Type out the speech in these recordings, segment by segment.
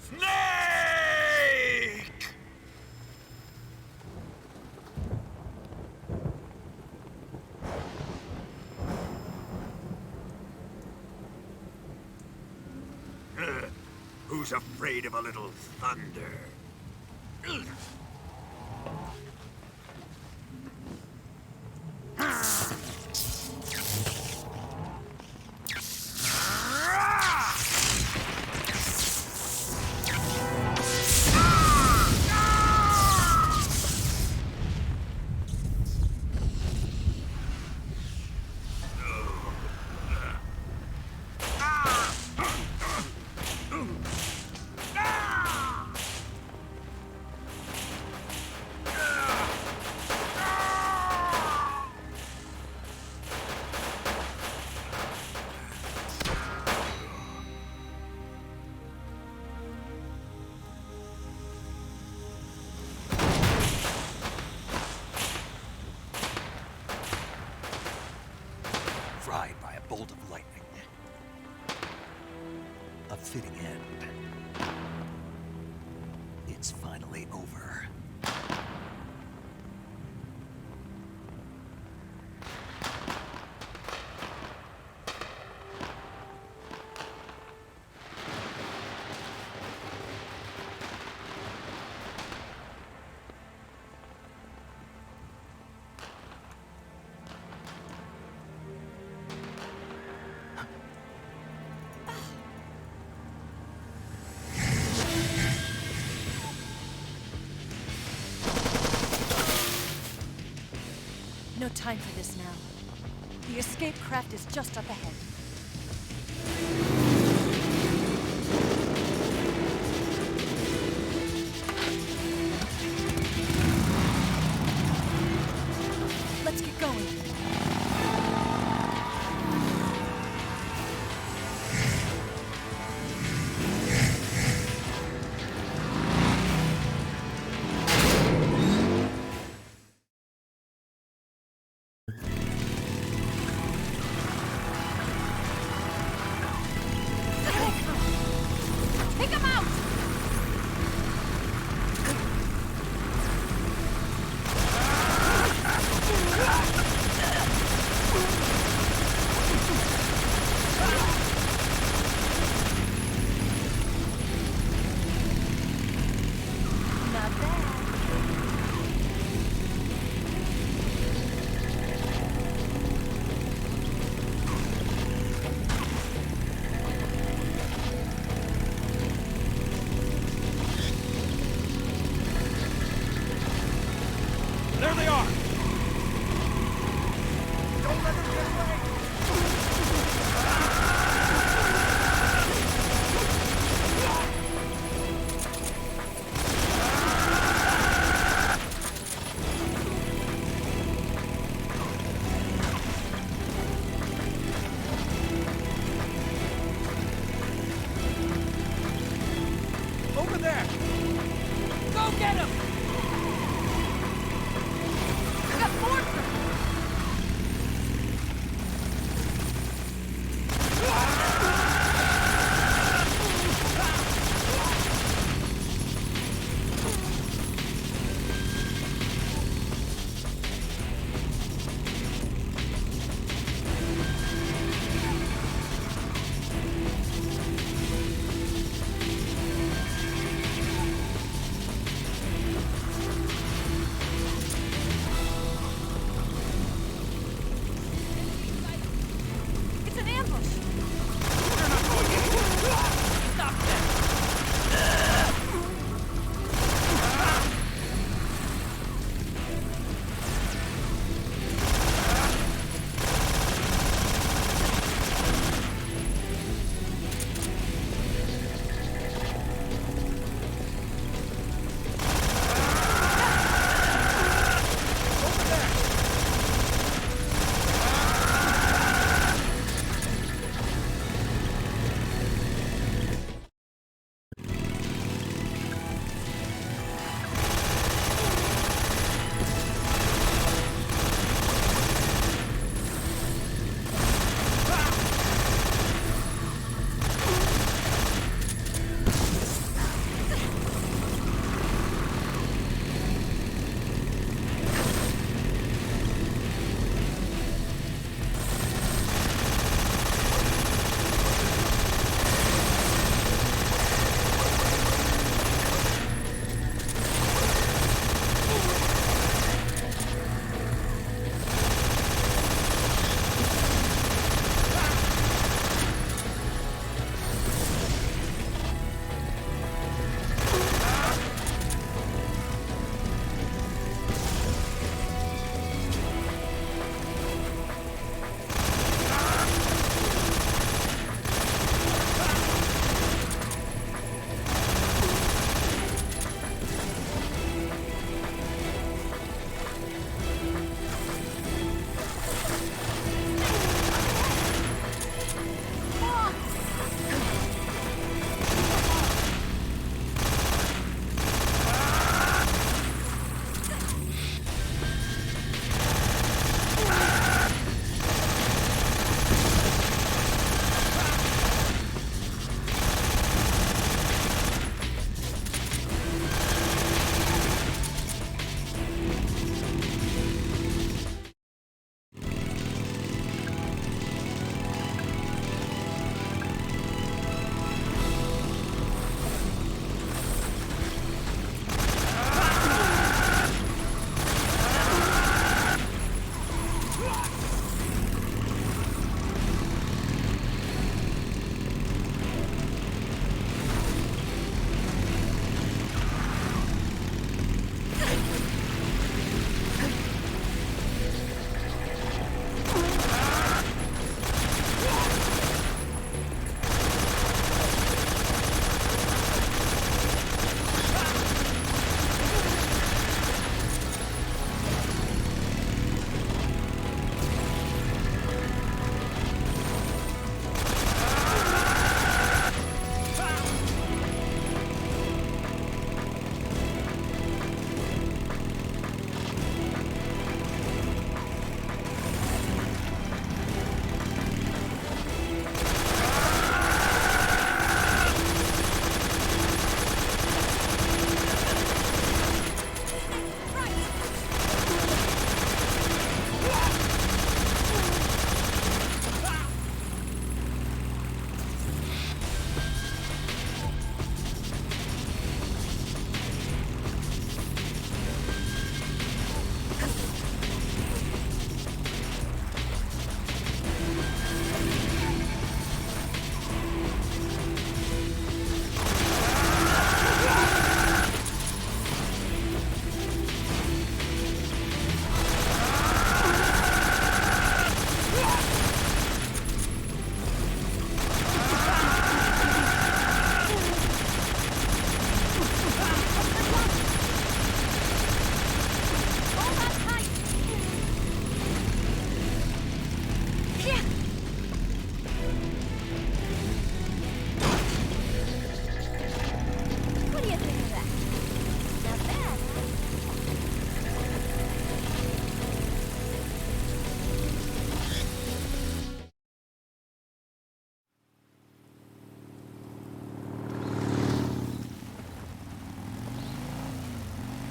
Snake! Who's afraid of a little thunder? Fried by a bolt of lightning. A fitting end. It's finally over. No time for this now. The escape craft is just up ahead. Let's get going. Take him out! Not bad. There they are! Don't let them get away! Over there! Go get him! I got more for him.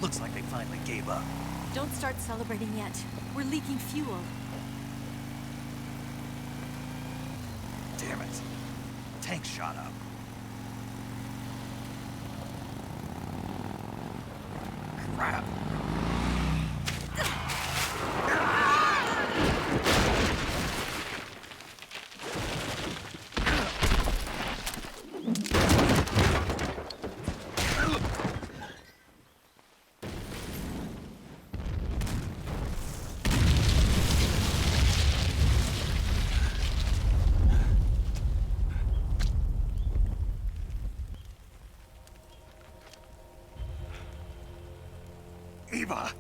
Looks like they finally gave up. Don't start celebrating yet. We're leaking fuel. Damn it. Tank shot up. Crap. Eva!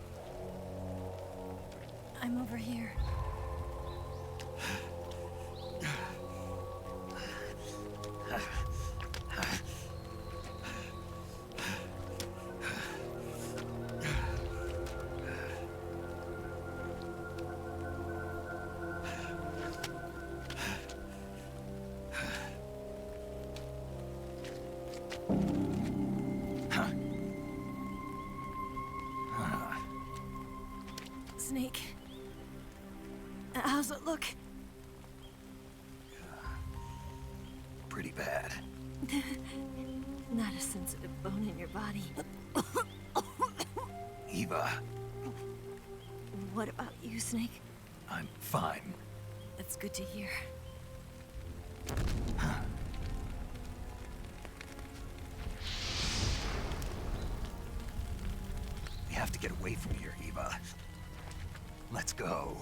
I'm over here. Snake. How's it look? Pretty bad. Not a sensitive bone in your body. Eva, What about you, Snake? I'm fine. That's good to hear. We have to get away from here, Eva. Let's go.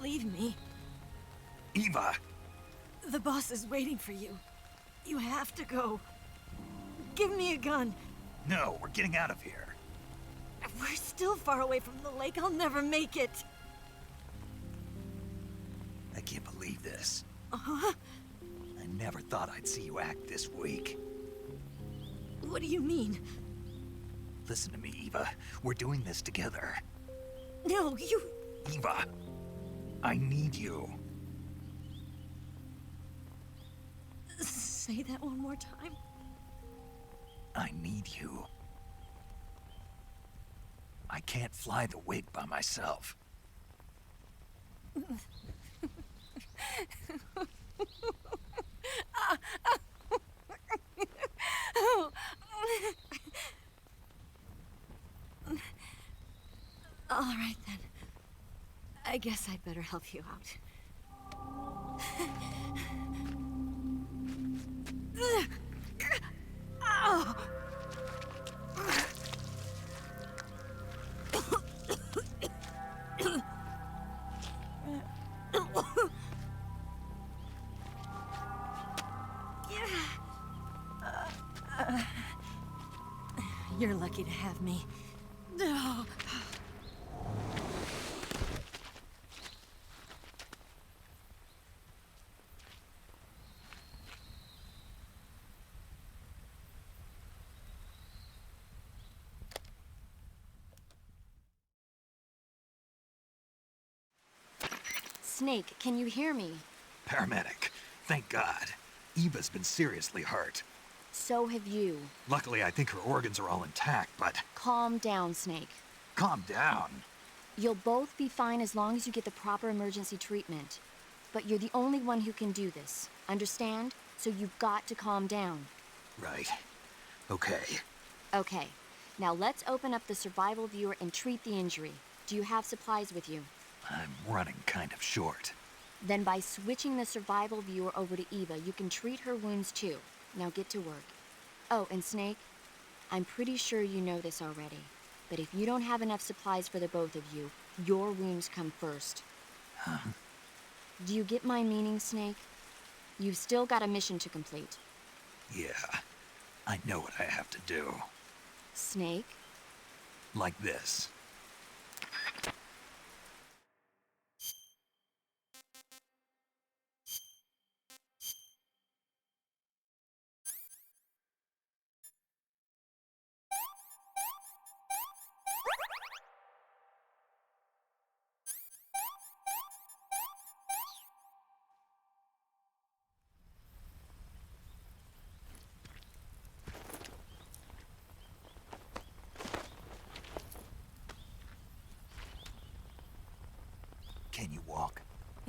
Leave me. Eva! The boss is waiting for you. You have to go. Give me a gun. No, we're getting out of here. We're still far away from the lake. I'll never make it. I can't believe this. Uh-huh. I never thought I'd see you act this weak. What do you mean? Listen to me, Eva. We're doing this together. No, you... Eva, I need you. Say that one more time. I need you. I can't fly the wig by myself. All right, then. I guess I'd better help you out. Ow! You're lucky to have me. No. Snake, can you hear me? Paramedic, thank God. Eva's been seriously hurt. So have you. Luckily, I think her organs are all intact, but Calm down, Snake. calm down. You'll both be fine as long as you get the proper emergency treatment. But you're the only one who can do this. Understand? So you've got to calm down. Right. Okay. Okay. Now let's open up the survival viewer and treat the injury. Do you have supplies with you? I'm running kind of short. Then by switching the survival viewer over to Eva, you can treat her wounds too. Now get to work. Oh, and Snake, I'm pretty sure you know this already, but if you don't have enough supplies for the both of you, your wounds come first. Huh? Do you get my meaning, Snake? You've still got a mission to complete. Yeah. I know what I have to do. Snake? Like this.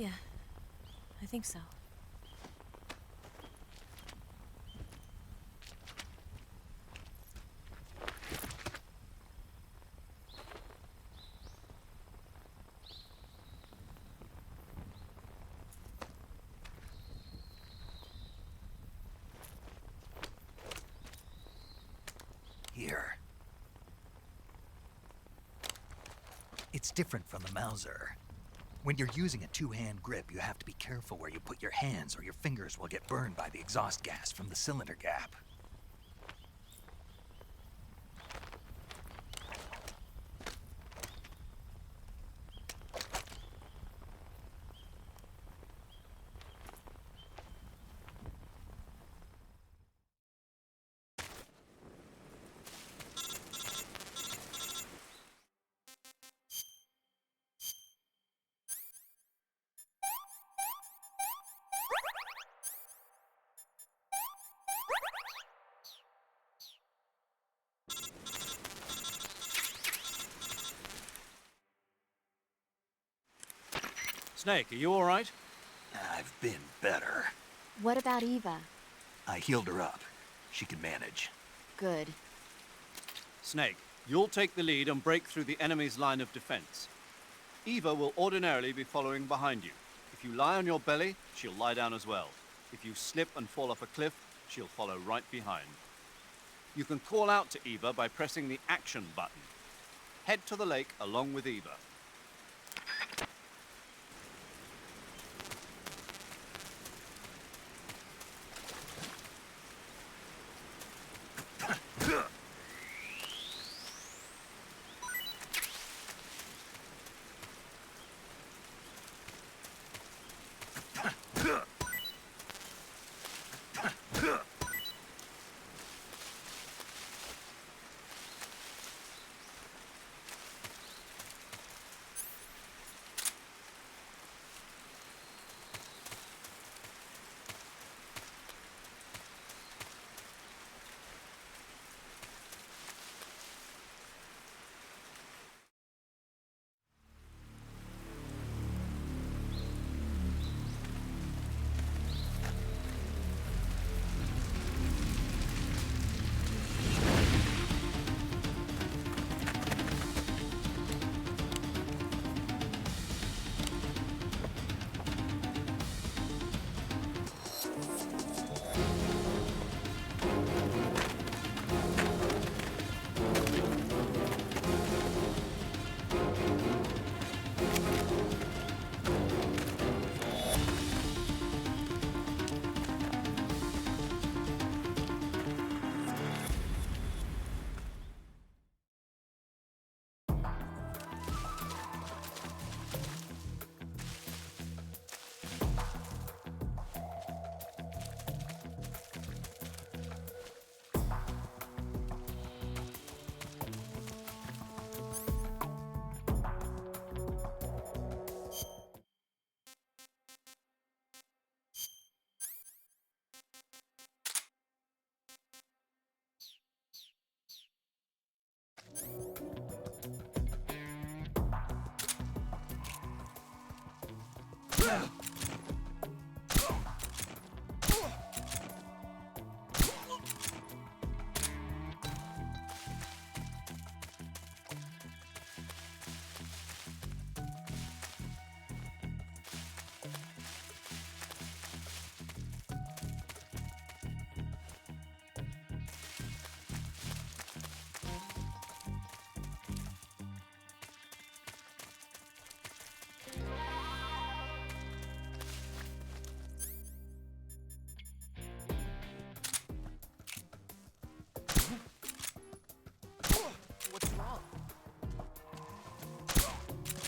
Yeah, I think so. Here. It's different from the Mauser. When you're using a two-hand grip, you have to be careful where you put your hands or your fingers will get burned by the exhaust gas from the cylinder gap. Snake, are you all right? I've been better. What about Eva? I healed her up. She can manage. Good. Snake, you'll take the lead and break through the enemy's line of defense. Eva will ordinarily be following behind you. If you lie on your belly, she'll lie down as well. If you slip and fall off a cliff, she'll follow right behind. You can call out to Eva by pressing the action button. Head to the lake along with Eva.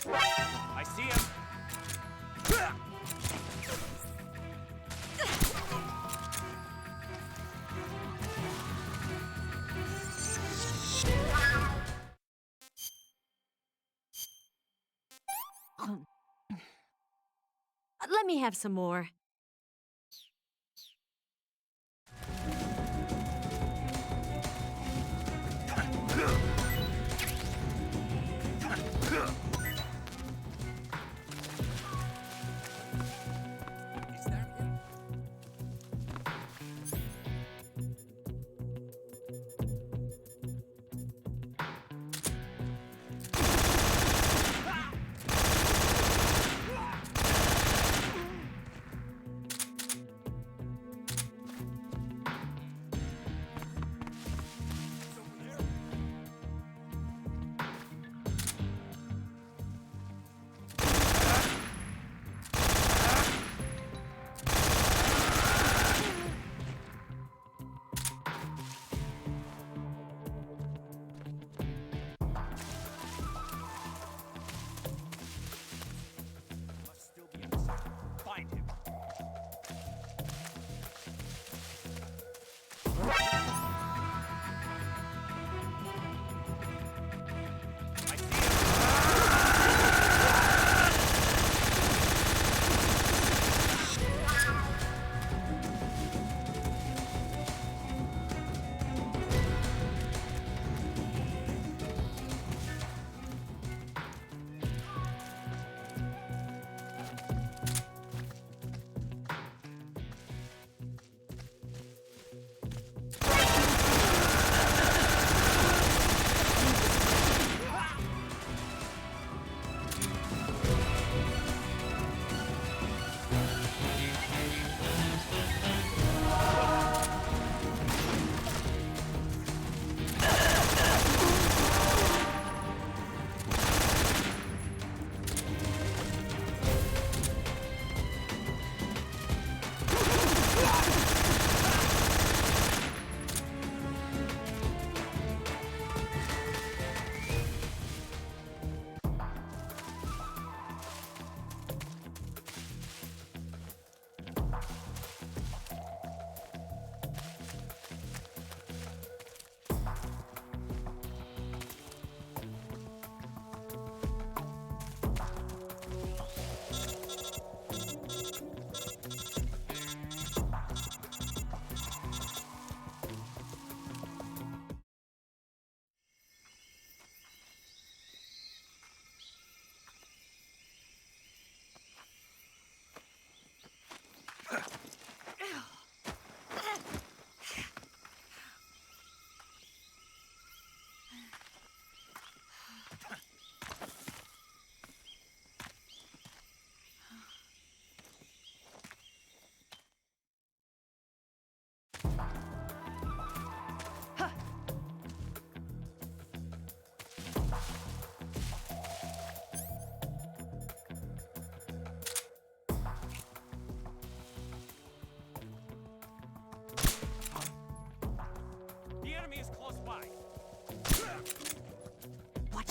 I see him. Let me have some more.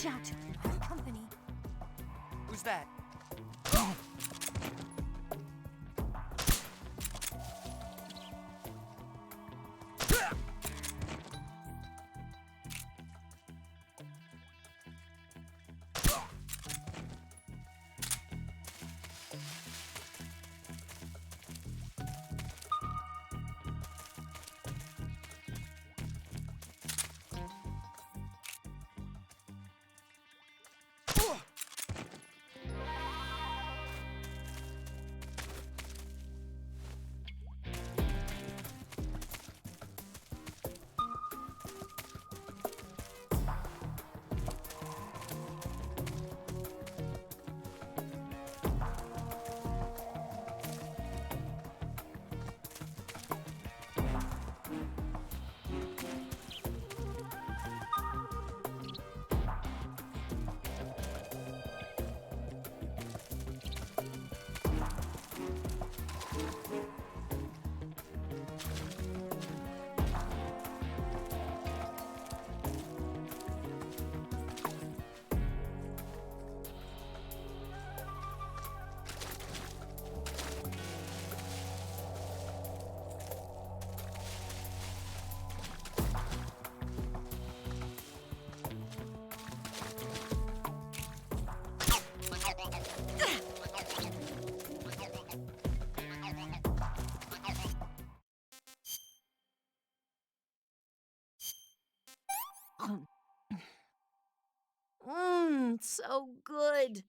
Watch out! Company. Who's that? So good.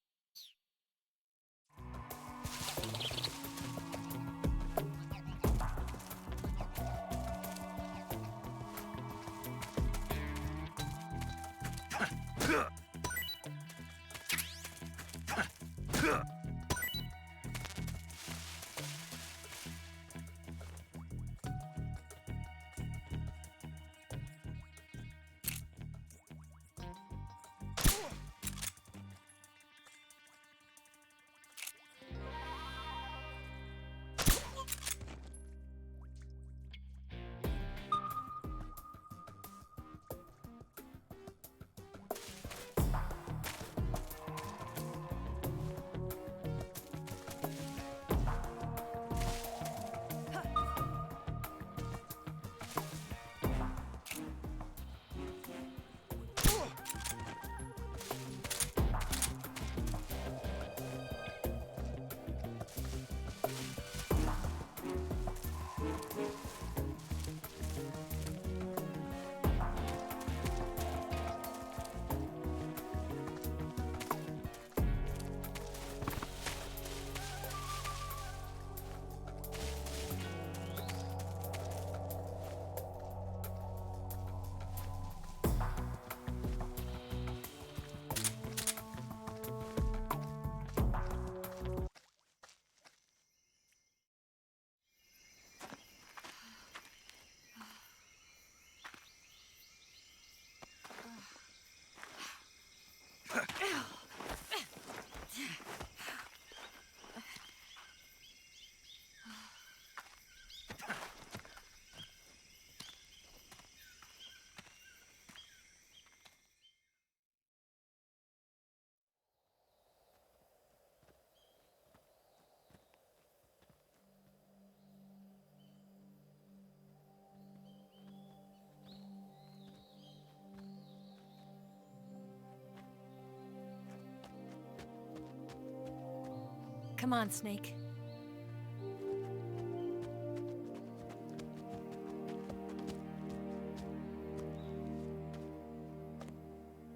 Come on, Snake.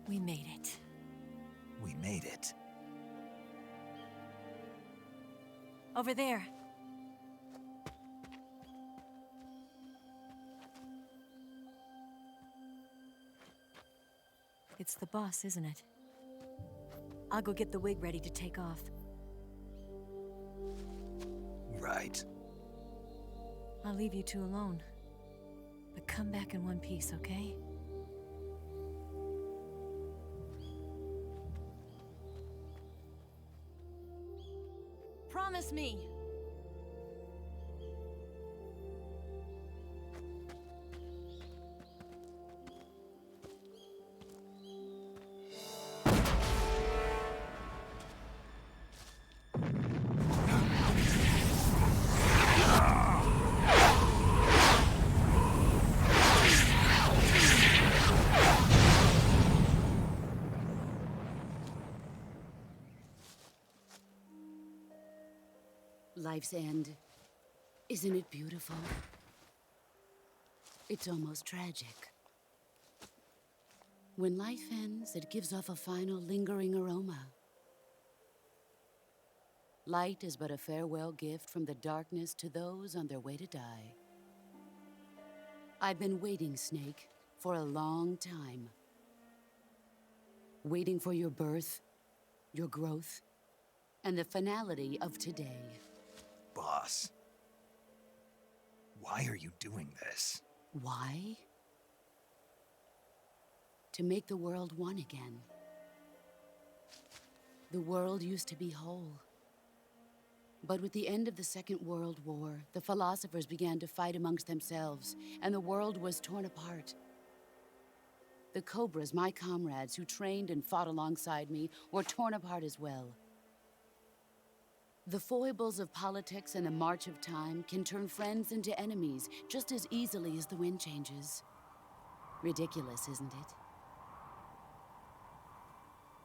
We made it. We made it. Over there. It's the boss, isn't it? I'll go get the wig ready to take off. Right. I'll leave you two alone. But come back in one piece, okay? Promise me! life's end. Isn't it beautiful? It's almost tragic. When life ends, it gives off a final lingering aroma. Light is but a farewell gift from the darkness to those on their way to die. I've been waiting, Snake, for a long time. Waiting for your birth, your growth, and the finality of today. Boss, why are you doing this? Why? To make the world one again. The world used to be whole. But with the end of the Second World War, the philosophers began to fight amongst themselves, and the world was torn apart. The Cobras, my comrades who trained and fought alongside me, were torn apart as well. The foibles of politics and the march of time can turn friends into enemies just as easily as the wind changes. Ridiculous, isn't it?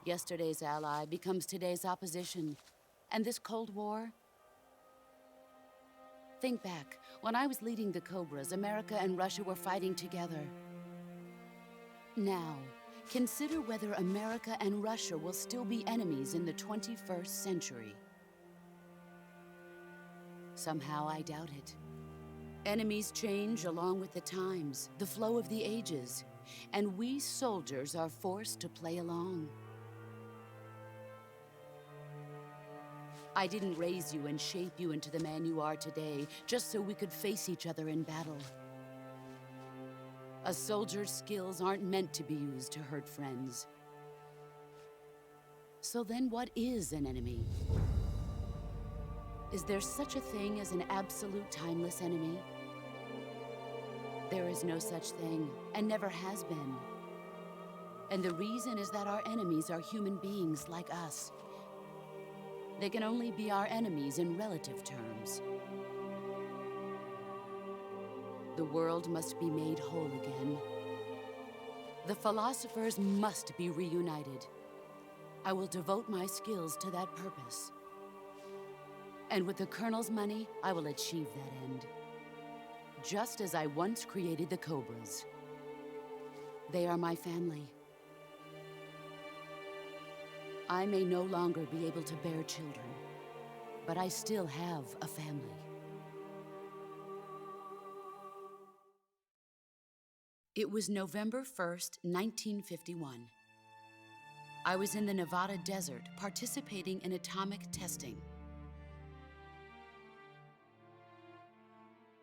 Yesterday's ally becomes today's opposition, and this Cold War. Think back, when I was leading the Cobras, America and Russia were fighting together. Now, consider whether America and Russia will still be enemies in the 21st century. Somehow I doubt it. Enemies change along with the times, the flow of the ages, and we soldiers are forced to play along. I didn't raise you and shape you into the man you are today just so we could face each other in battle. A soldier's skills aren't meant to be used to hurt friends. So then what is an enemy? Is there such a thing as an absolute timeless enemy? There is no such thing, and never has been. And the reason is that our enemies are human beings like us. They can only be our enemies in relative terms. The world must be made whole again. The philosophers must be reunited. I will devote my skills to that purpose. And with the Colonel's money, I will achieve that end. Just as I once created the Cobras. They are my family. I may no longer be able to bear children, but I still have a family. It was November 1st, 1951. I was in the Nevada desert participating in atomic testing.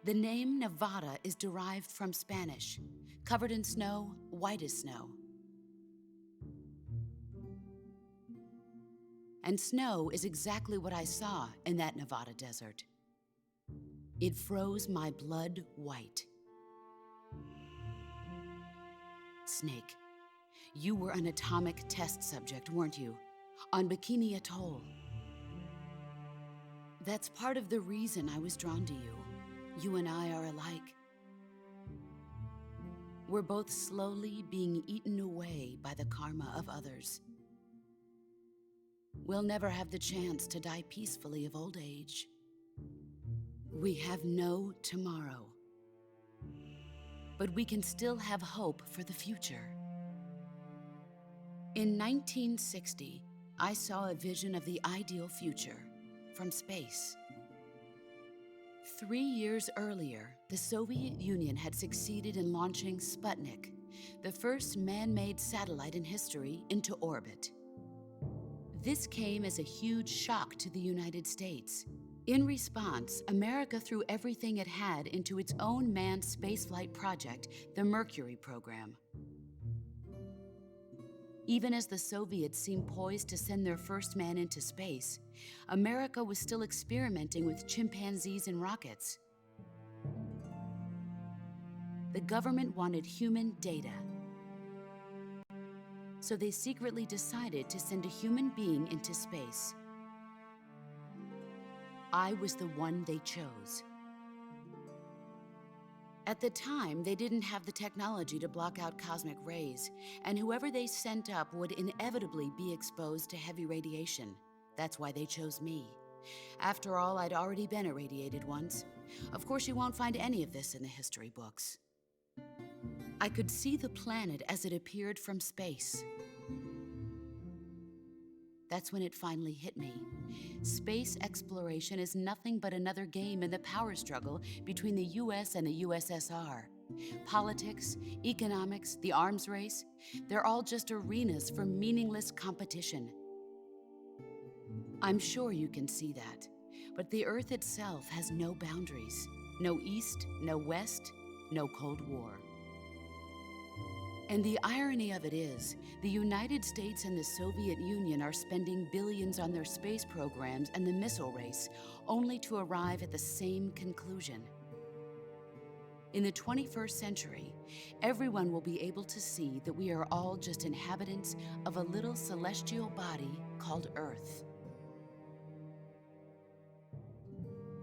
The name Nevada is derived from Spanish, covered in snow, white as snow. And snow is exactly what I saw in that Nevada desert. It froze my blood white. Snake, you were an atomic test subject, weren't you? On Bikini Atoll. That's part of the reason I was drawn to you. You and I are alike. We're both slowly being eaten away by the karma of others. We'll never have the chance to die peacefully of old age. We have no tomorrow. But we can still have hope for the future. In 1960, I saw a vision of the ideal future from space. 3 years earlier, the Soviet Union had succeeded in launching Sputnik, the first man-made satellite in history, into orbit. This came as a huge shock to the United States. In response, America threw everything it had into its own manned spaceflight project, the Mercury program. Even as the Soviets seemed poised to send their first man into space, America was still experimenting with chimpanzees and rockets. The government wanted human data. So they secretly decided to send a human being into space. I was the one they chose. At the time, they didn't have the technology to block out cosmic rays, and whoever they sent up would inevitably be exposed to heavy radiation. That's why they chose me. After all, I'd already been irradiated once. Of course, you won't find any of this in the history books. I could see the planet as it appeared from space. That's when it finally hit me. Space exploration is nothing but another game in the power struggle between the US and the USSR. Politics, economics, the arms race, they're all just arenas for meaningless competition. I'm sure you can see that, but the Earth itself has no boundaries. No East, no West, no Cold War. And the irony of it is, the United States and the Soviet Union are spending billions on their space programs and the missile race, only to arrive at the same conclusion. In the 21st century, everyone will be able to see that we are all just inhabitants of a little celestial body called Earth.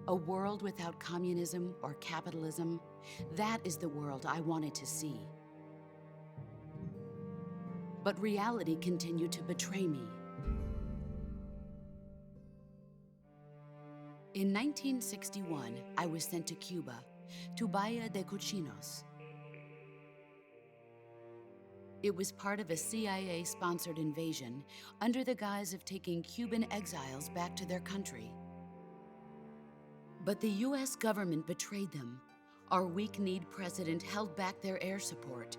A world without communism or capitalism, that is the world I wanted to see. But reality continued to betray me. In 1961, I was sent to Cuba, to Bahia de Cochinos. It was part of a CIA-sponsored invasion under the guise of taking Cuban exiles back to their country. But the US government betrayed them. Our weak-kneed president held back their air support.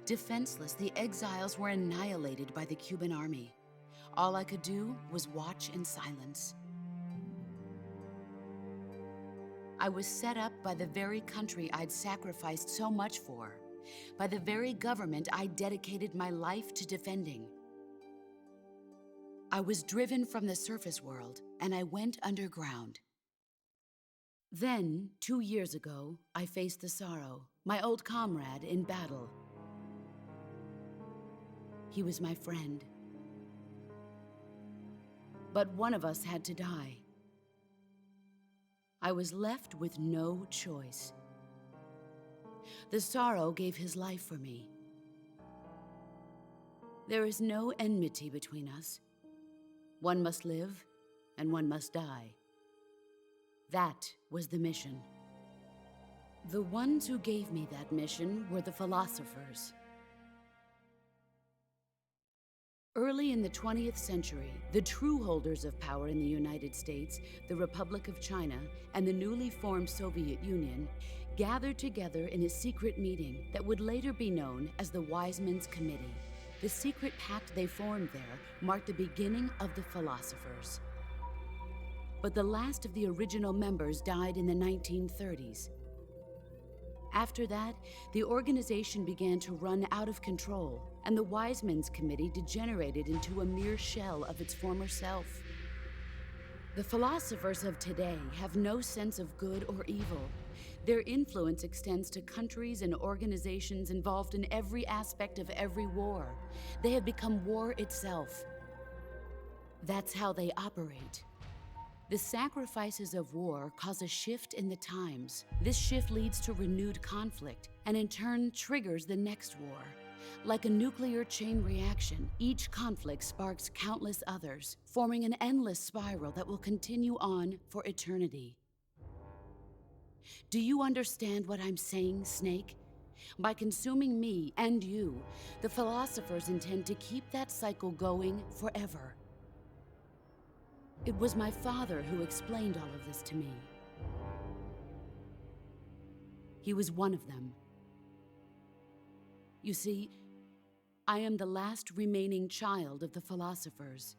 Defenseless, the exiles were annihilated by the Cuban army. All I could do was watch in silence. I was set up by the very country I'd sacrificed so much for, by the very government I dedicated my life to defending. I was driven from the surface world, and I went underground. Then, 2 years ago, I faced the Sorrow, my old comrade in battle. He was my friend. But one of us had to die. I was left with no choice. The Sorrow gave his life for me. There is no enmity between us. One must live, and one must die. That was the mission. The ones who gave me that mission were the philosophers. Early in the 20th century, the true holders of power in the United States, the Republic of China, and the newly formed Soviet Union gathered together in a secret meeting that would later be known as the Wise Men's Committee. The secret pact they formed there marked the beginning of the philosophers. But the last of the original members died in the 1930s. After that, the organization began to run out of control, and the Wise Men's Committee degenerated into a mere shell of its former self. The philosophers of today have no sense of good or evil. Their influence extends to countries and organizations involved in every aspect of every war. They have become war itself. That's how they operate. The sacrifices of war cause a shift in the times. This shift leads to renewed conflict, and in turn triggers the next war. Like a nuclear chain reaction, each conflict sparks countless others, forming an endless spiral that will continue on for eternity. Do you understand what I'm saying, Snake? By consuming me and you, the philosophers intend to keep that cycle going forever. It was my father who explained all of this to me. He was one of them. You see, I am the last remaining child of the philosophers.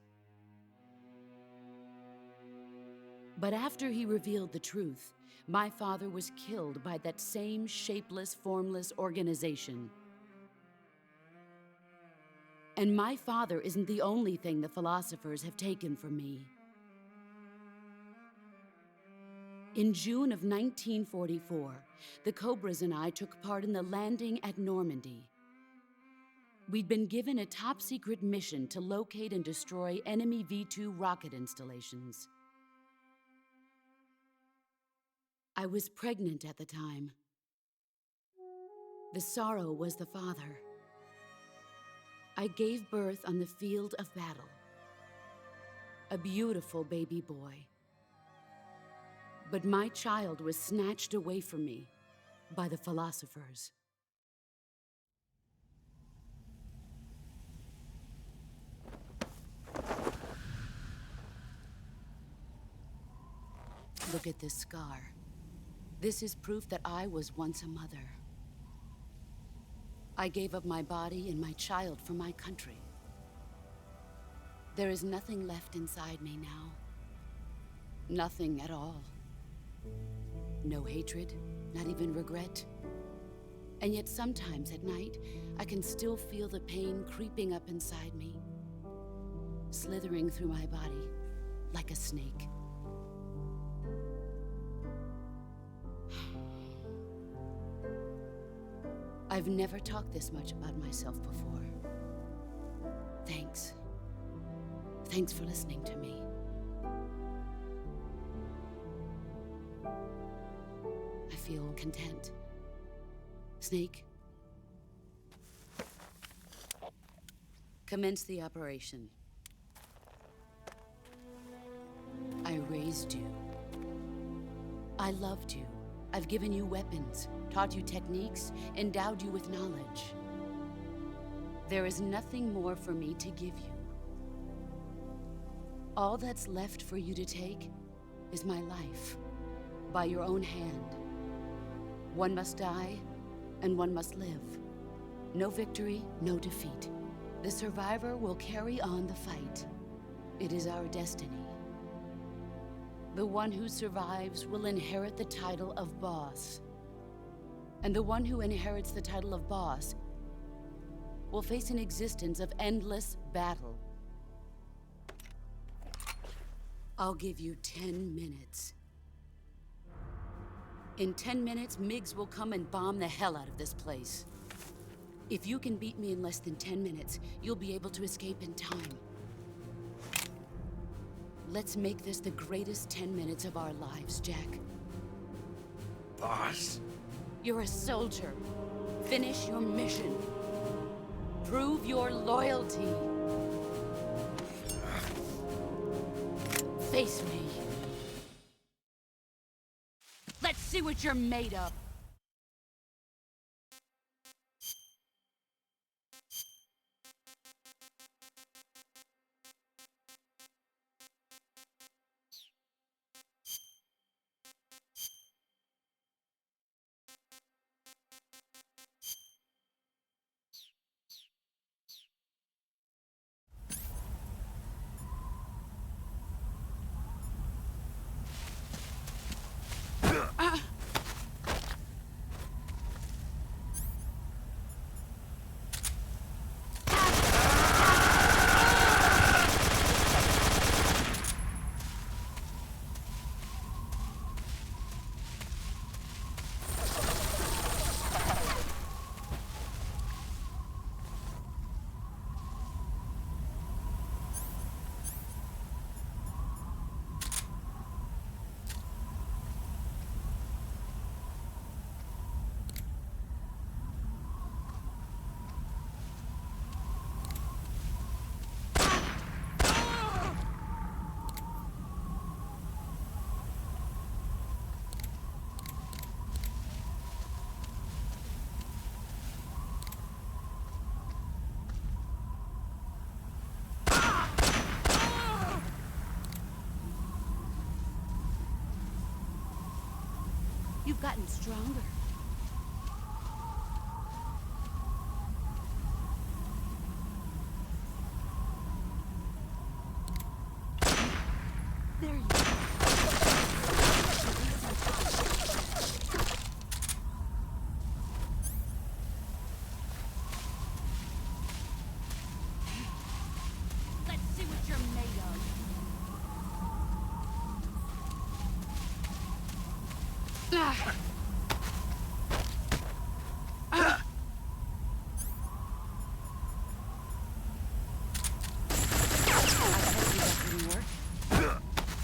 But after he revealed the truth, my father was killed by that same shapeless, formless organization. And my father isn't the only thing the philosophers have taken from me. In June of 1944, the Cobras and I took part in the landing at Normandy. We'd been given a top-secret mission to locate and destroy enemy V-2 rocket installations. I was pregnant at the time. The Sorrow was the father. I gave birth on the field of battle. A beautiful baby boy. But my child was snatched away from me by the philosophers. Look at this scar. This is proof that I was once a mother. I gave up my body and my child for my country. There is nothing left inside me now. Nothing at all. No hatred, not even regret. And yet sometimes at night, I can still feel the pain creeping up inside me, slithering through my body like a snake. I've never talked this much about myself before. Thanks. Thanks for listening to me. I feel content. Snake, commence the operation. I raised you. I loved you. I've given you weapons, taught you techniques, endowed you with knowledge. There is nothing more for me to give you. All that's left for you to take is my life, by your own hand. One must die, and one must live. No victory, no defeat. The survivor will carry on the fight. It is our destiny. The one who survives will inherit the title of boss. And the one who inherits the title of boss will face an existence of endless battle. I'll give you 10 minutes. In 10 minutes, MiGs will come and bomb the hell out of this place. If you can beat me in less than 10 minutes, you'll be able to escape in time. Let's make this the greatest 10 minutes of our lives, Jack. Boss? You're a soldier. Finish your mission. Prove your loyalty. Face me. Let's see what you're made of. You've gotten stronger. There you go. Let's see what you're made of.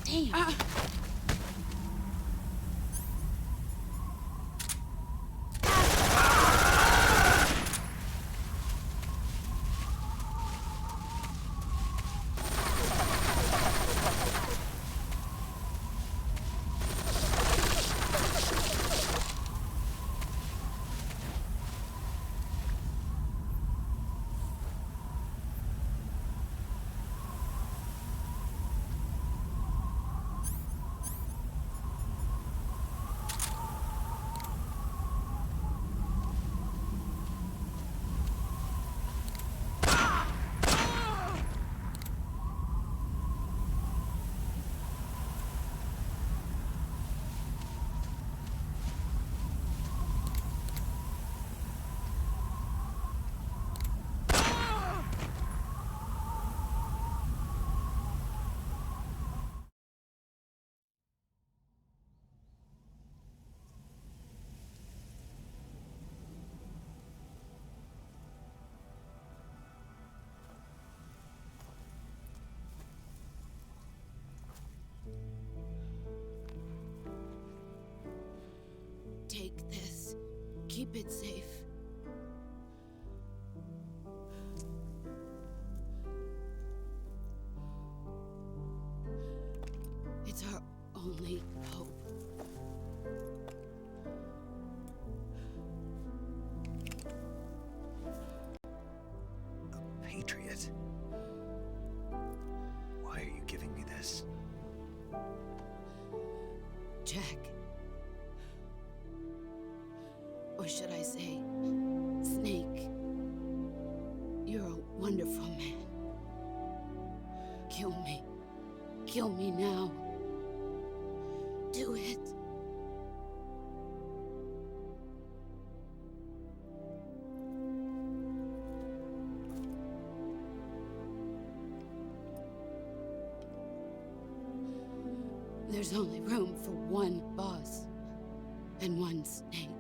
Damn. Take this. Keep it safe. It's our only hope. A patriot? Why are you giving me this? Jack. Or should I say, Snake. You're a wonderful man. Kill me. Kill me now. Do it. There's only room for one boss and one snake.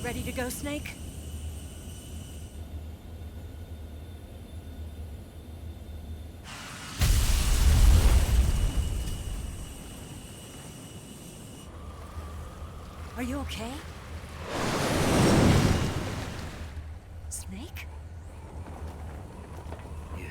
Ready to go, Snake? Are you okay? Snake? Yeah.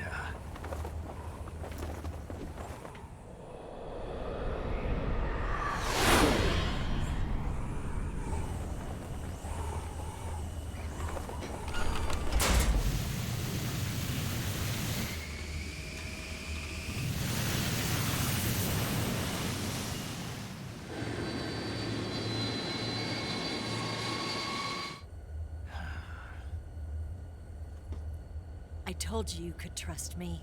I told you you could trust me.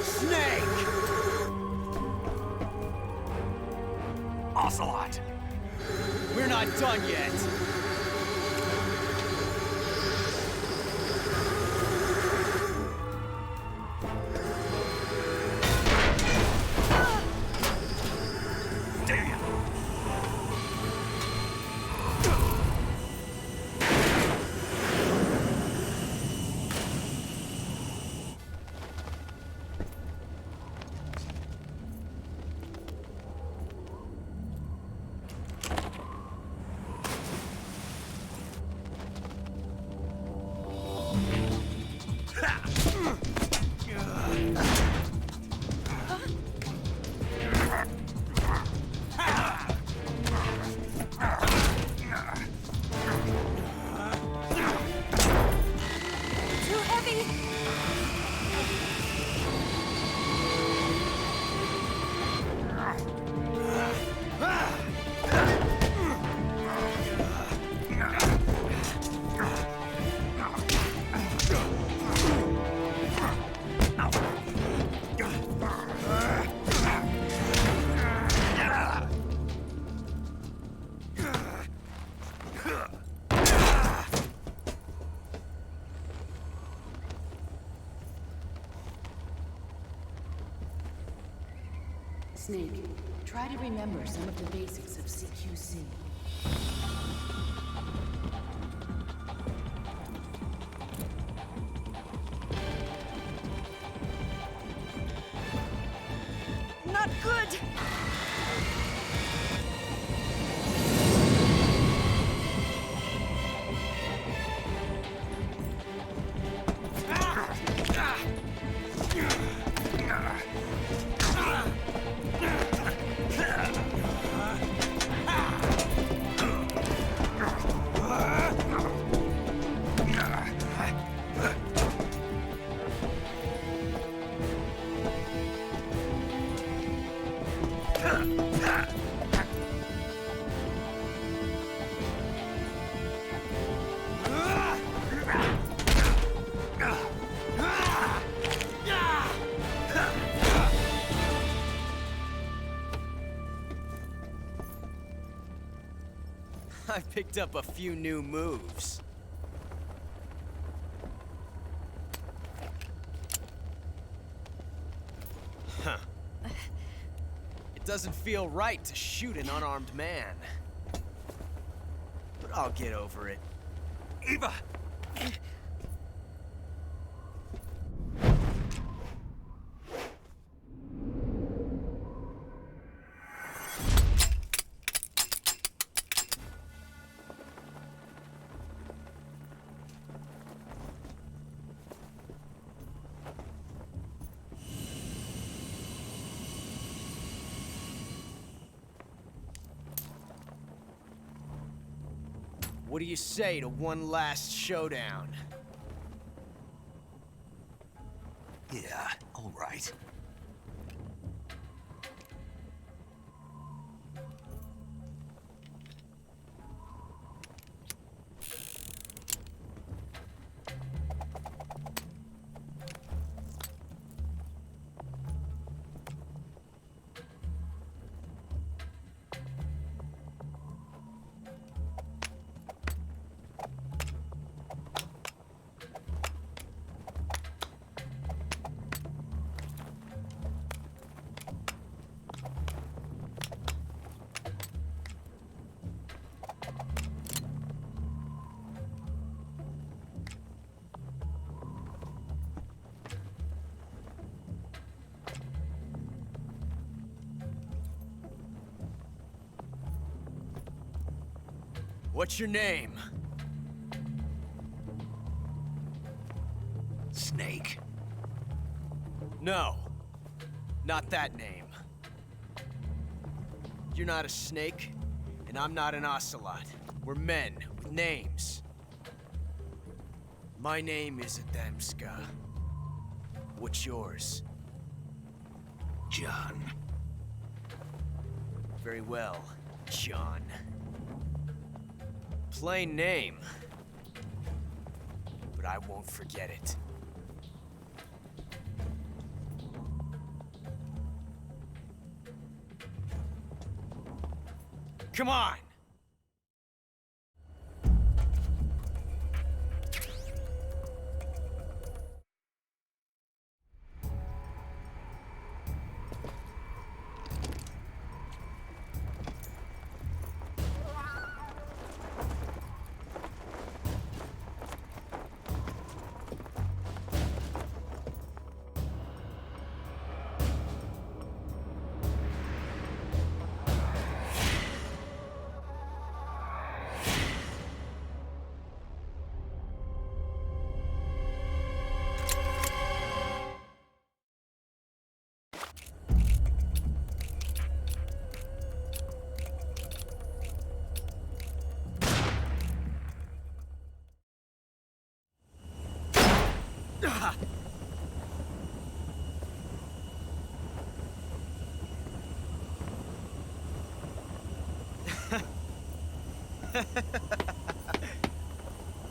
Snake! Ocelot! We're not done yet! Damn! Snake, try to remember some of the basics of CQC. Not good! I picked up a few new moves. Huh. It doesn't feel right to shoot an unarmed man. But I'll get over it. Eva! What do you say to one last showdown? Yeah, all right. What's your name? Snake. No. Not that name. You're not a snake, and I'm not an ocelot. We're men with names. My name is Adamska. What's yours? John. Very well, John. Plain name. But I won't forget it. Come on!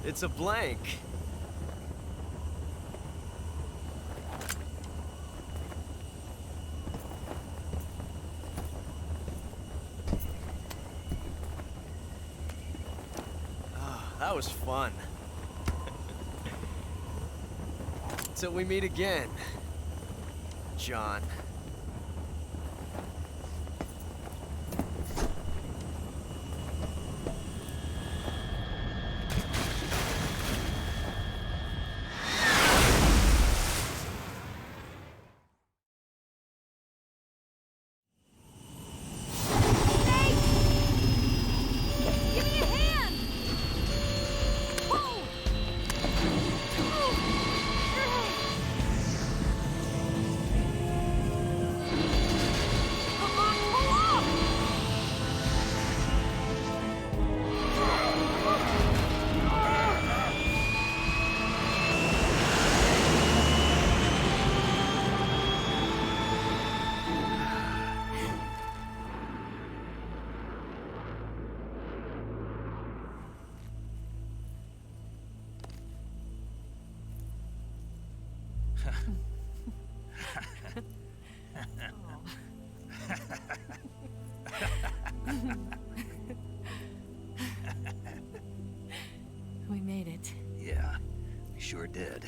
It's a blank. That was fun. Till we meet again, John. did.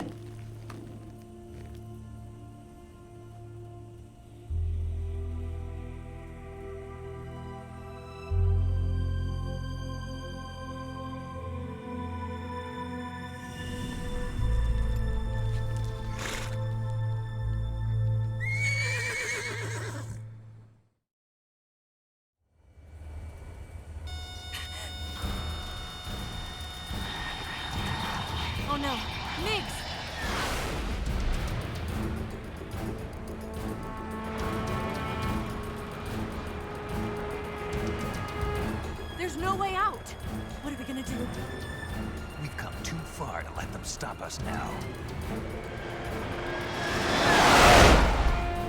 Oh no, Migs! There's no way out! What are we gonna do? We've come too far to let them stop us now.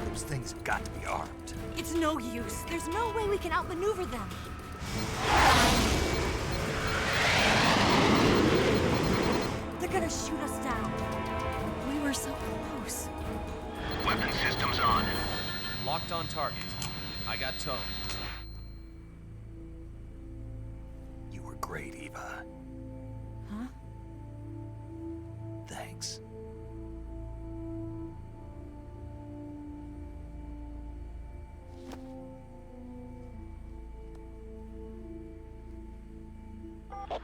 Those things have got to be armed. It's no use. There's no way we can outmaneuver them. They're gonna shoot us down. We were so close. Weapon systems on. Locked on target. I got towed. You were great, Eva. Huh? Thanks.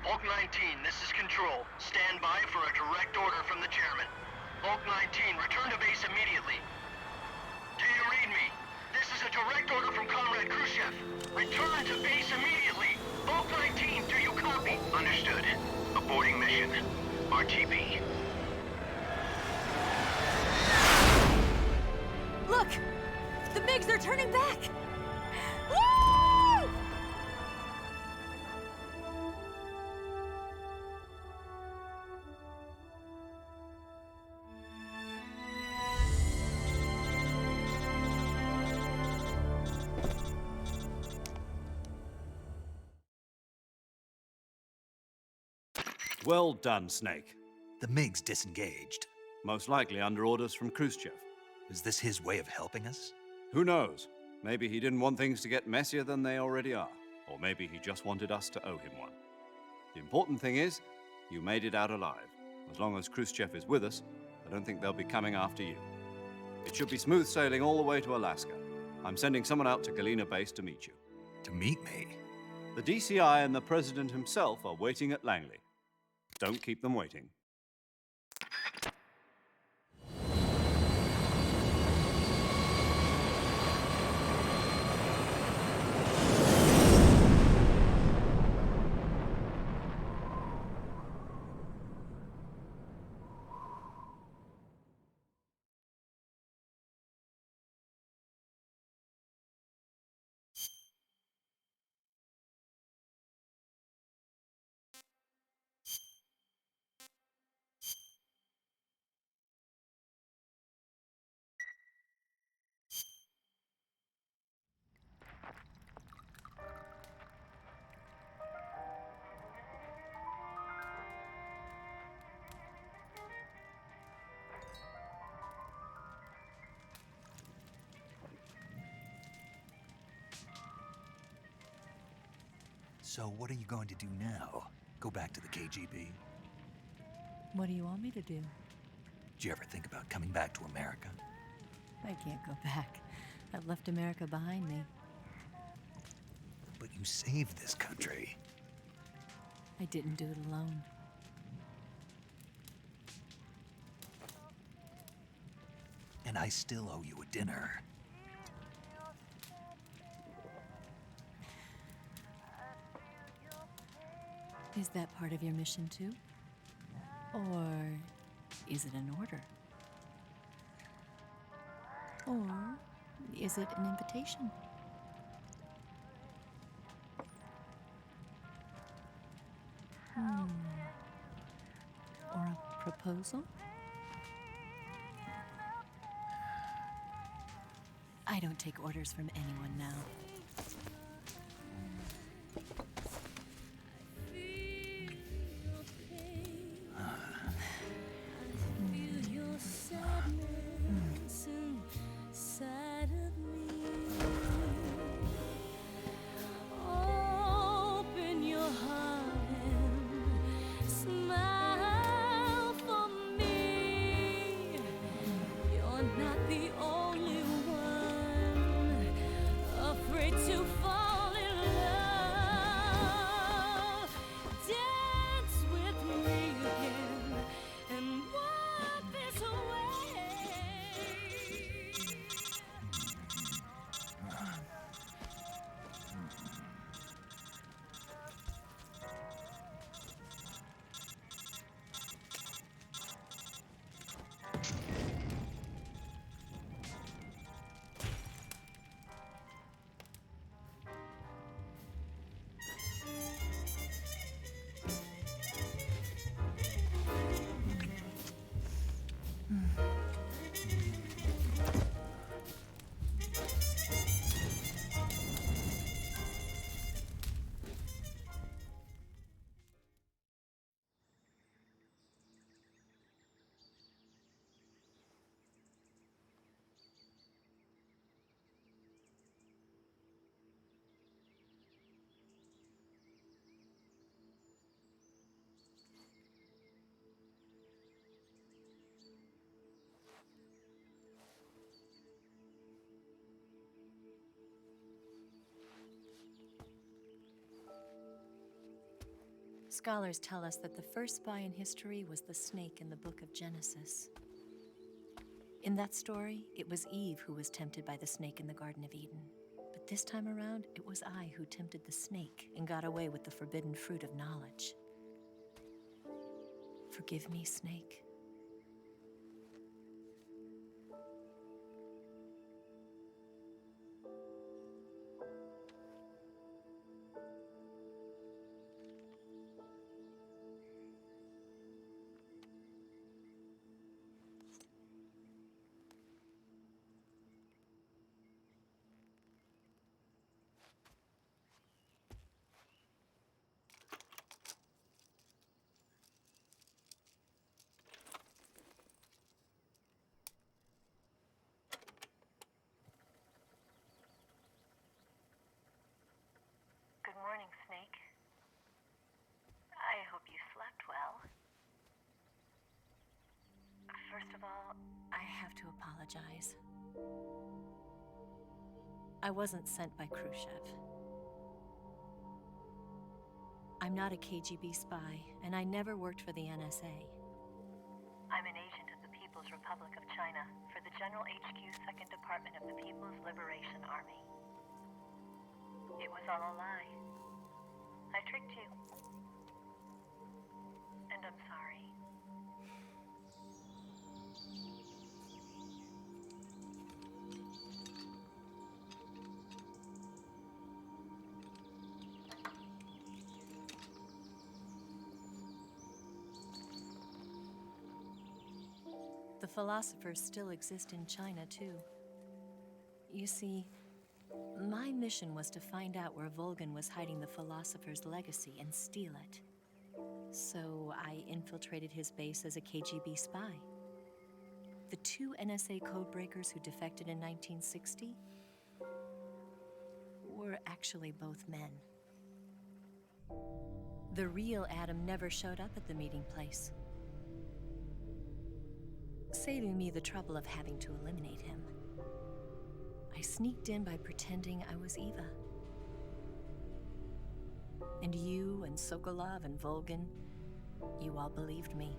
Volk 19, this is Control. Stand by for a direct order from the chairman. Volk 19, return to base immediately. Do you read me? This is a direct order from Comrade Khrushchev. Return to base immediately. Volk 19, do you copy? Understood. Aborting mission. RTB. Look! The Migs are turning back! Woo! Well done, Snake. The MiGs disengaged. Most likely under orders from Khrushchev. Is this his way of helping us? Who knows? Maybe he didn't want things to get messier than they already are. Or maybe he just wanted us to owe him one. The important thing is, you made it out alive. As long as Khrushchev is with us, I don't think they'll be coming after you. It should be smooth sailing all the way to Alaska. I'm sending someone out to Galena Base to meet you. To meet me? The DCI and the President himself are waiting at Langley. Don't keep them waiting. So what are you going to do now? Go back to the KGB? What do you want me to do? Did you ever think about coming back to America? I can't go back. I've left America behind me. But you saved this country. I didn't do it alone. And I still owe you a dinner. Is that part of your mission too? Or is it an order? Or is it an invitation? Or a proposal? I don't take orders from anyone now. Open your heart and smile for me. Scholars tell us that the first spy in history was the snake in the book of Genesis. In that story, it was Eve who was tempted by the snake in the Garden of Eden. But this time around, it was I who tempted the snake and got away with the forbidden fruit of knowledge. Forgive me, Snake. Good morning, Snake. I hope you slept well. First of all, I have to apologize. I wasn't sent by Khrushchev. I'm not a KGB spy, and I never worked for the NSA. I'm an agent of the People's Republic of China for the General HQ 2nd Department of the People's Liberation Army. It was all a lie. I tricked you. And I'm sorry. The philosophers still exist in China, too. You see, my mission was to find out where Volgin was hiding the philosopher's legacy and steal it. So I infiltrated his base as a KGB spy. The two NSA codebreakers who defected in 1960 were actually both men. The real Adam never showed up at the meeting place, saving me the trouble of having to eliminate him. I sneaked in by pretending I was Eva. And you and Sokolov and Volgin, you all believed me.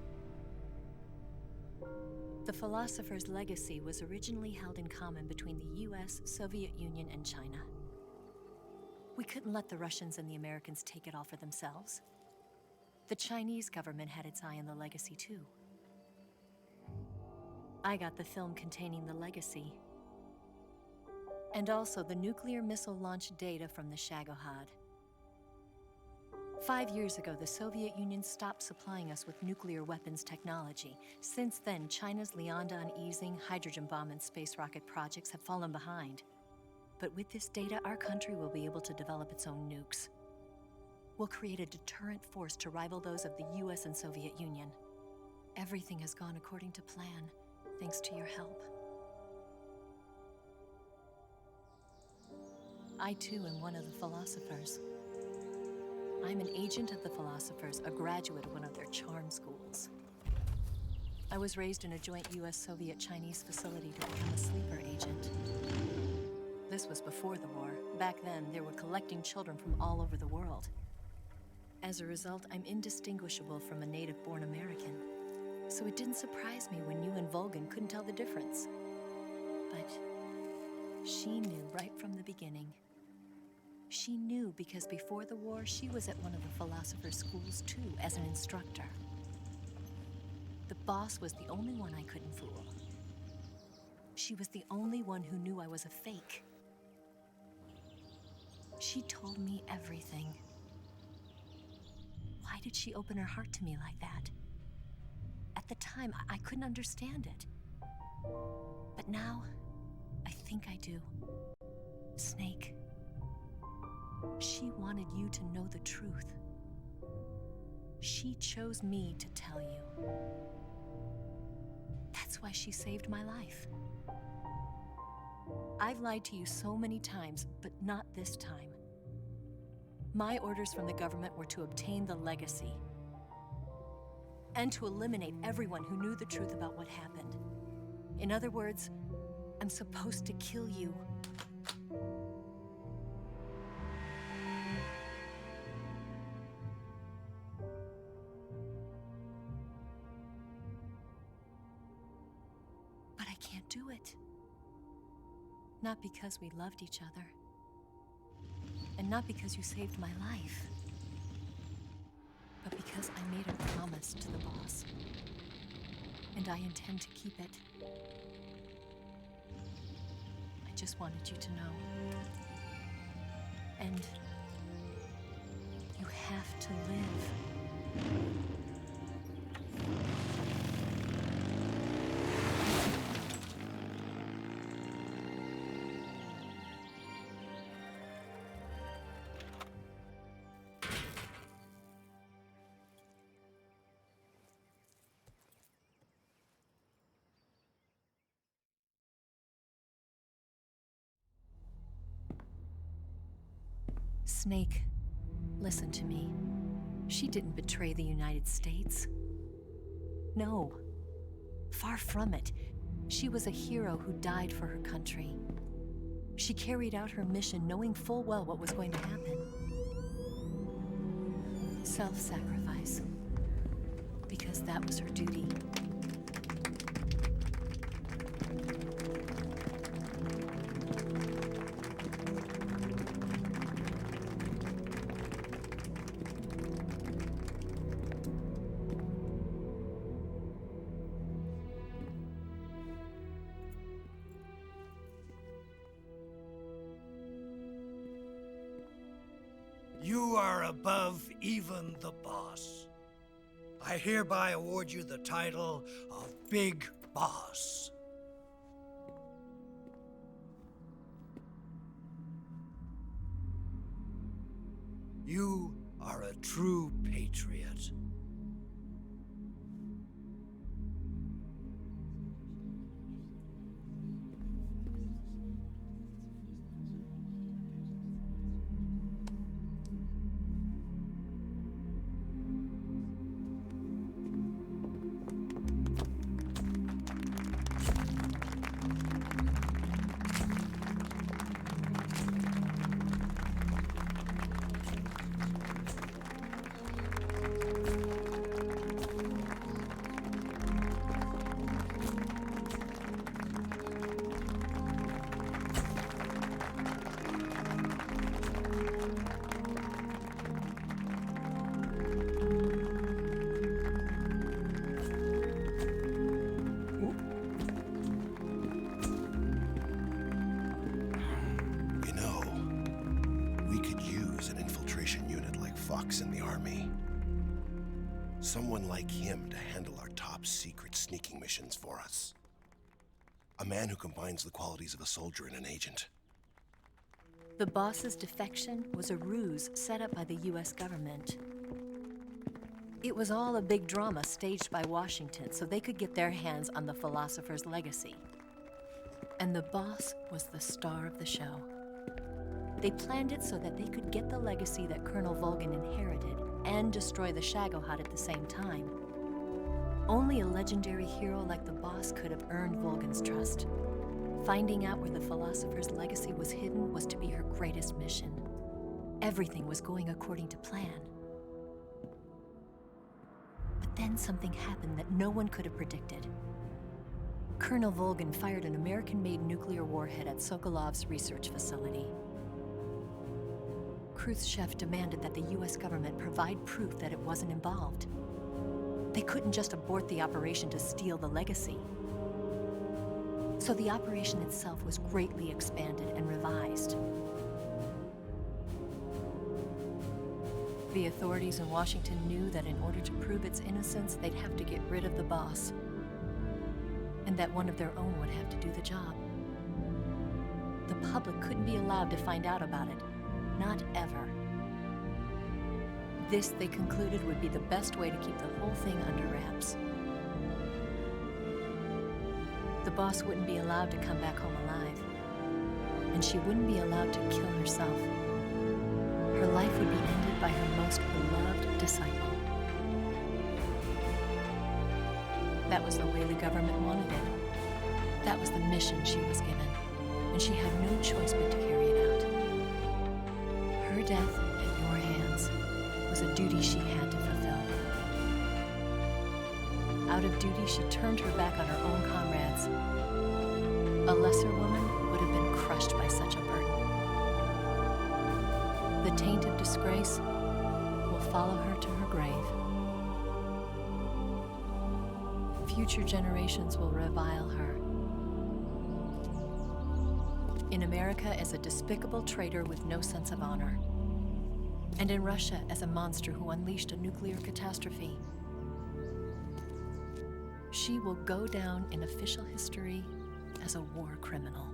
The philosopher's legacy was originally held in common between the US, Soviet Union, and China. We couldn't let the Russians and the Americans take it all for themselves. The Chinese government had its eye on the legacy, too. I got the film containing the legacy, and also the nuclear missile launch data from the Shagohod. 5 years ago, the Soviet Union stopped supplying us with nuclear weapons technology. Since then, China's Liaodong easing, hydrogen bomb, and space rocket projects have fallen behind. But with this data, our country will be able to develop its own nukes. We'll create a deterrent force to rival those of the US and Soviet Union. Everything has gone according to plan, thanks to your help. I too am one of the philosophers. I'm an agent of the philosophers, a graduate of one of their charm schools. I was raised in a joint US-Soviet-Chinese facility to become a sleeper agent. This was before the war. Back then, they were collecting children from all over the world. As a result, I'm indistinguishable from a native-born American. So it didn't surprise me when you and Volgin couldn't tell the difference. But she knew right from the beginning. She knew because before the war, she was at one of the philosopher's schools too, as an instructor. The boss was the only one I couldn't fool. She was the only one who knew I was a fake. She told me everything. Why did she open her heart to me like that? At the time, I couldn't understand it. But now, I think I do. Snake. She wanted you to know the truth. She chose me to tell you. That's why she saved my life. I've lied to you so many times, but not this time. My orders from the government were to obtain the legacy and to eliminate everyone who knew the truth about what happened. In other words, I'm supposed to kill you. Not because we loved each other. And not because you saved my life. But because I made a promise to the boss. And I intend to keep it. I just wanted you to know. And you have to live. Snake, listen to me. She didn't betray the United States. No. Far from it. She was a hero who died for her country. She carried out her mission knowing full well what was going to happen. Self-sacrifice. Because that was her duty. You are above even the boss. I hereby award you the title of Big Boss. You are a true patriot. In the army. Someone like him to handle our top secret sneaking missions for us. A man who combines the qualities of a soldier and an agent. The boss's defection was a ruse set up by the US government. It was all a big drama staged by Washington so they could get their hands on the philosopher's legacy. And the boss was the star of the show. They planned it so that they could get the legacy that Colonel Volgin inherited and destroy the Shagohod at the same time. Only a legendary hero like the boss could have earned Volgin's trust. Finding out where the philosopher's legacy was hidden was to be her greatest mission. Everything was going according to plan. But then something happened that no one could have predicted. Colonel Volgin fired an American-made nuclear warhead at Sokolov's research facility. Khrushchev demanded that the US government provide proof that it wasn't involved. They couldn't just abort the operation to steal the legacy. So the operation itself was greatly expanded and revised. The authorities in Washington knew that in order to prove its innocence, they'd have to get rid of the boss, and that one of their own would have to do the job. The public couldn't be allowed to find out about it. Not ever. This, they concluded, would be the best way to keep the whole thing under wraps. The boss wouldn't be allowed to come back home alive, and she wouldn't be allowed to kill herself. Her life would be ended by her most beloved disciple. That was the way the government wanted it. That was the mission she was given, and she had no choice but to carry it out. Her death at your hands was a duty she had to fulfill. Out of duty, she turned her back on her own comrades. A lesser woman would have been crushed taint of disgrace will follow her to her grave. Future generations will revile her. In America as a despicable traitor with no sense of honor. And in Russia as a monster who unleashed a nuclear catastrophe. She will go down in official history as a war criminal.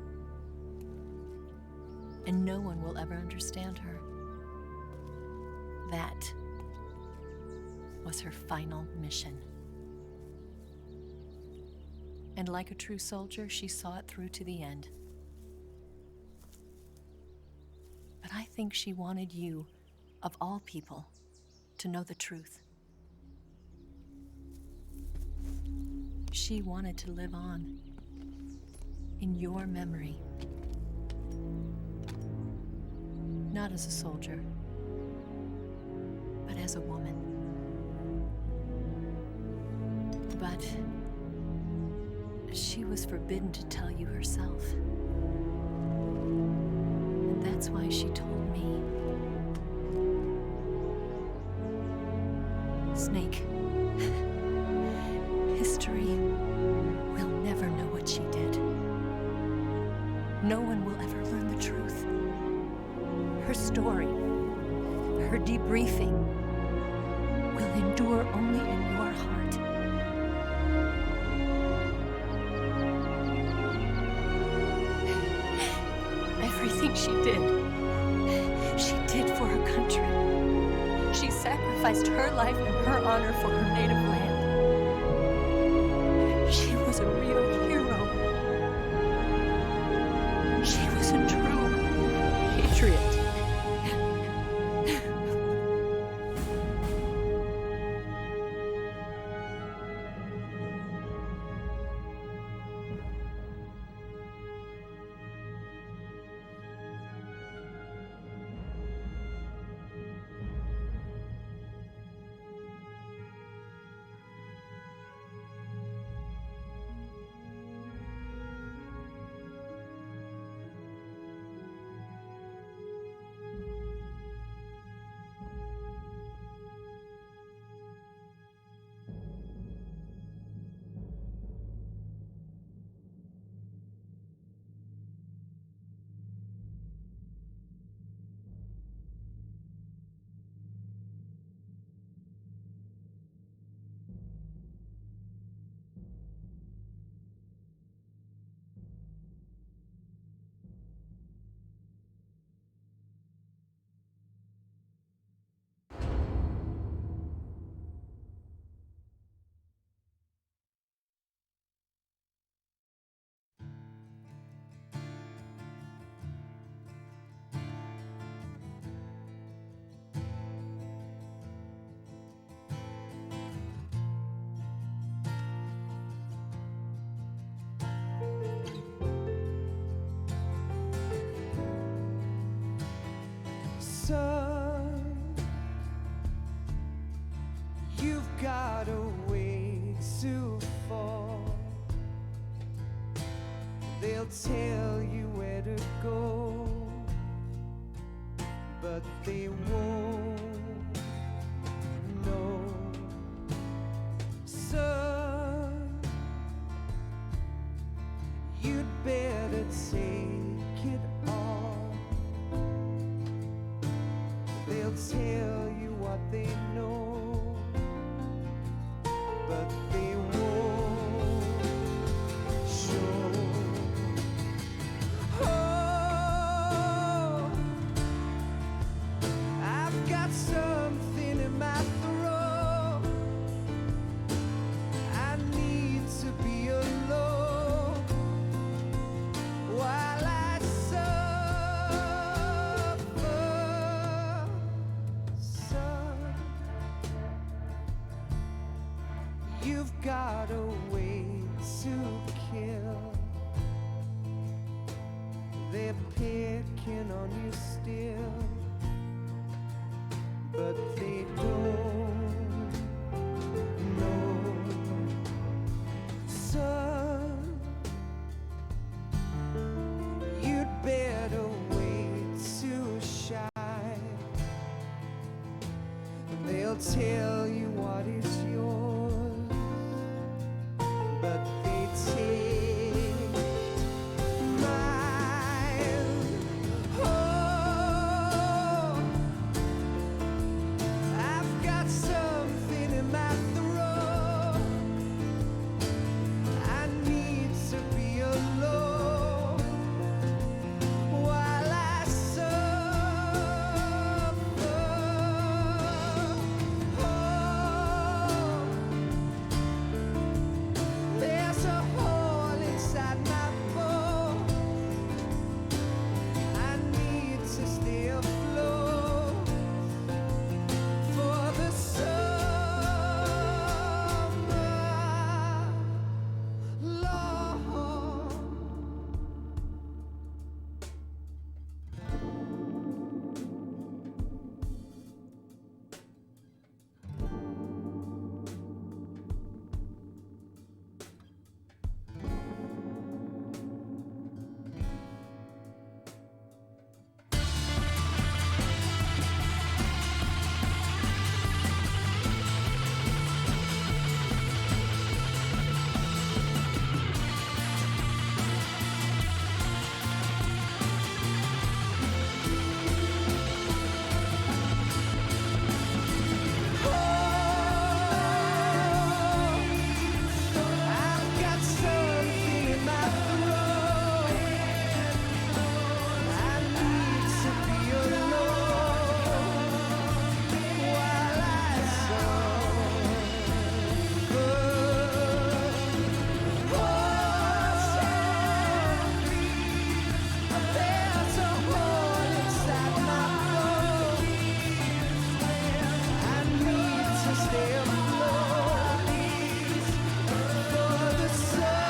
And no one will ever understand her. That was her final mission. And like a true soldier, she saw it through to the end. But I think she wanted you, of all people, to know the truth. She wanted to live on in your memory. Not as a soldier, but as a woman. But she was forbidden to tell you herself. And that's why she told me. Snake, history will never know what she did. No one will ever learn the truth. Her story, her debriefing, will endure only in your heart. Everything she did for her country. She sacrificed her life and her honor for her native land. She was a real hero. She was a true patriot. Son, you've got a way to fall. They'll tell you where to go, but they won't know. Son, you'd better take it all. They'll tell you what they know, but they won't show. Oh, I've got something in my throat. I need to be alone while I suffer. Son, you've got a way to kill. They're picking on you still, but they don't know. Son, you'd better wait to shine. tell you what is yours, but they take mine. Oh, I've got something in my throat. I need to be alone while I suffer. Oh, there's a hole inside my bones. I need to stay afloat for the summer, Lord. I've got something in my throat. I need to be alone while I suffer. There's a hole inside my bones. I need to stay afloat for the summer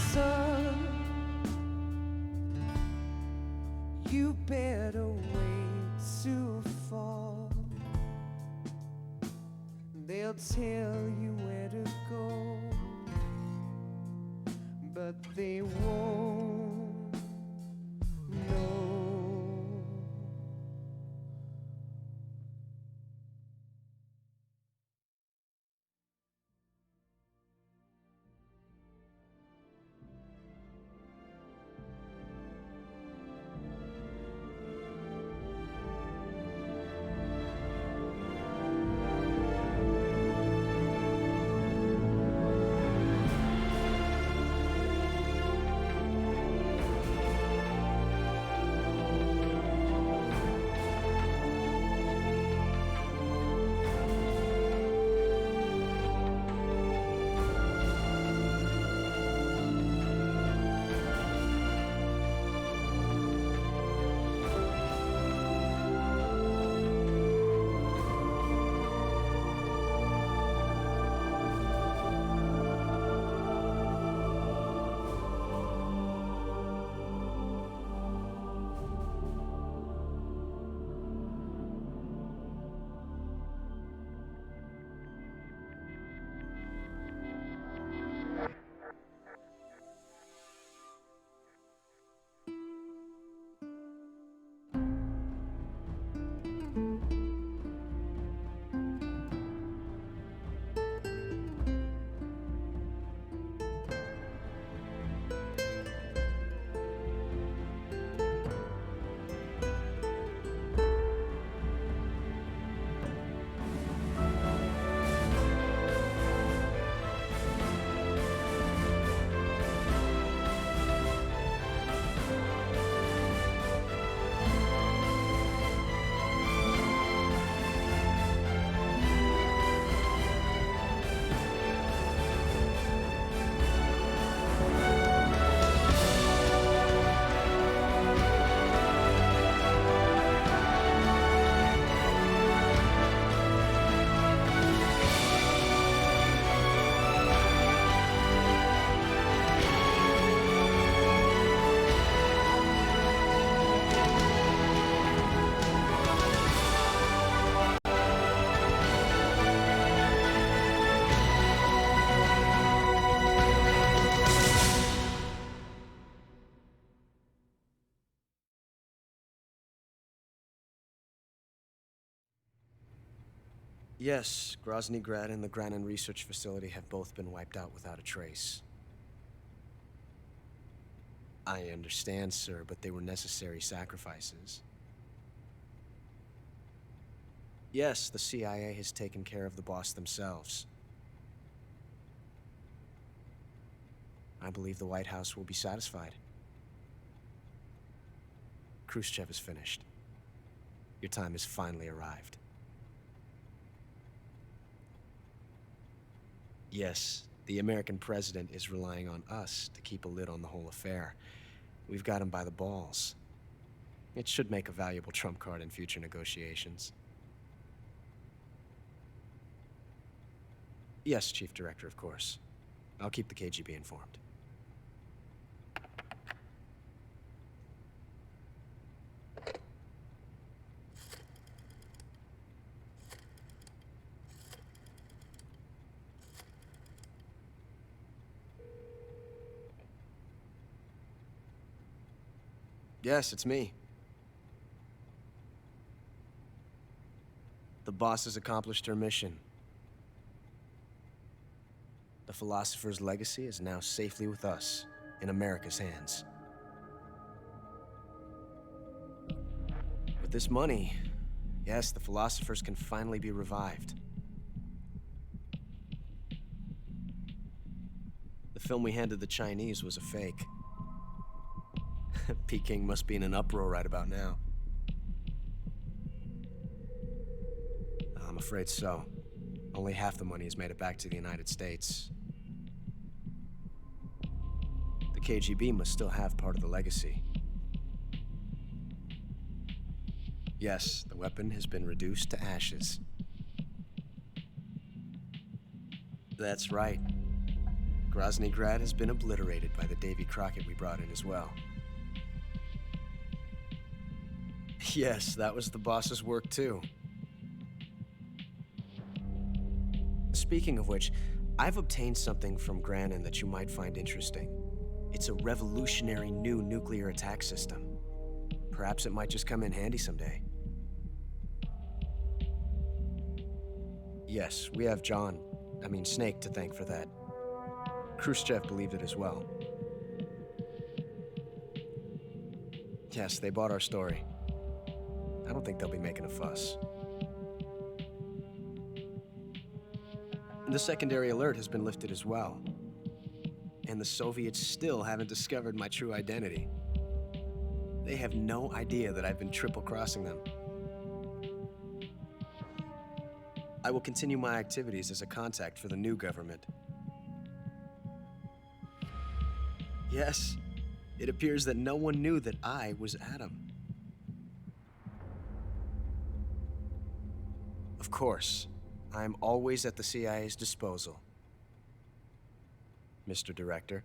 sun. You better wait to fall. They'll tell you where to go, but they won't know. Yes, Grozny Grad and the Granin Research Facility have both been wiped out without a trace. I understand, sir, but they were necessary sacrifices. Yes, the CIA has taken care of the boss themselves. I believe the White House will be satisfied. Khrushchev is finished. Your time has finally arrived. Yes, the American president is relying on us to keep a lid on the whole affair. We've got him by the balls. It should make a valuable trump card in future negotiations. Yes, Chief Director, of course. I'll keep the KGB informed. Yes, it's me. The boss has accomplished her mission. The philosopher's legacy is now safely with us, in America's hands. With this money, yes, the philosophers can finally be revived. The film we handed the Chinese was a fake. Peking must be in an uproar right about now. I'm afraid so. Only half the money has made it back to the United States. The KGB must still have part of the legacy. Yes, the weapon has been reduced to ashes. That's right. Grozny Grad has been obliterated by the Davy Crockett we brought in as well. Yes, that was the boss's work too. Speaking of which, I've obtained something from Granin that you might find interesting. It's a revolutionary new nuclear attack system. Perhaps it might just come in handy someday. Yes, we have Snake to thank for that. Khrushchev believed it as well. Yes, they bought our story. I don't think they'll be making a fuss. The secondary alert has been lifted as well. And the Soviets still haven't discovered my true identity. They have no idea that I've been triple-crossing them. I will continue my activities as a contact for the new government. Yes, it appears that no one knew that I was Adam. Of course, I am always at the CIA's disposal, Mr. Director.